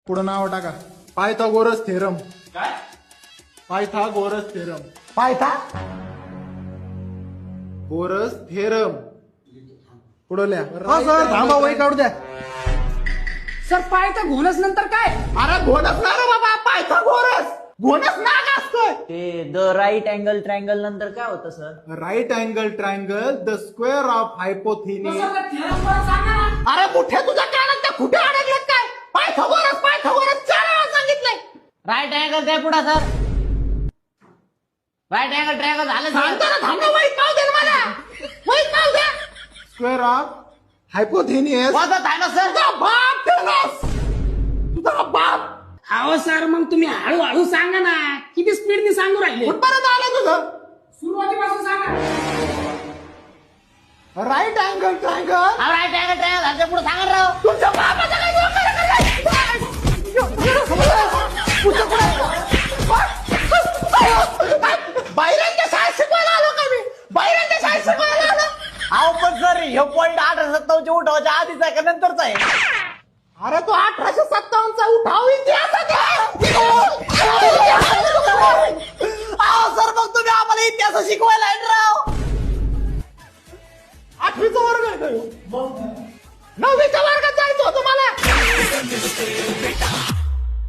पुढं नाव टाका. Pythagoras theorem. काय? Pythagoras theorem. Pythagoras theorem. पुढं लिहा. हा सर थांबा वही काढू द्या. सर पायथा घोणस नंतर काय? अरे घोणस ना रे बाबा, पायथागोरस घोणस नाग असतोय. ते द राईट अँगल ट्रायंगल नंतर काय होतं sir? Right angle triangle the square of hypotenuse. अरे कुठे तुझ्या कानात त्या कुठे अडकलेत काय? पायथागोरस पायथागोरस 4 वेळा सांगितलंय. राईट अँगल काय पुढे सर? राईट अँगल ट्रायंगल झालं सर. सांगतो ना, थांब ना, वही काढू दे ना मला. वही काढू दे. Square of हायपोथिनियस. वाजत आहे ना सर? तुझा बाप ठेवलास. तुझा बाप. अहो सर मग तुम्ही हळूहळू सांगा ना, किती स्पीडने सांगू राहिले? कुठपर्यंत आलं तुझं? सुरुवातीपासून सांगा. Right angle triangle. Right angle triangle झालं पुढे सांगा राव. तुमच्या बापाचं काय डोकं रे काय? बाहेरांच्या शाळेत शिकवायला आलो का मी? बाहेरांच्या शाळेत शिकवायला आलो. अहो पण सर हे पॉईंट 1857 उठवायच्या आधीच आहे का नंतरच आहे? अरे तो 1857 चा उठाव इतिहासात आहे. अहो सर मग तुम्ही आम्हाला इतिहास शिकवायला आहे ना राव. 8वीचा वर्ग आहे का ह्यो? 9वीच्या वर्गात जायचं होतं मला.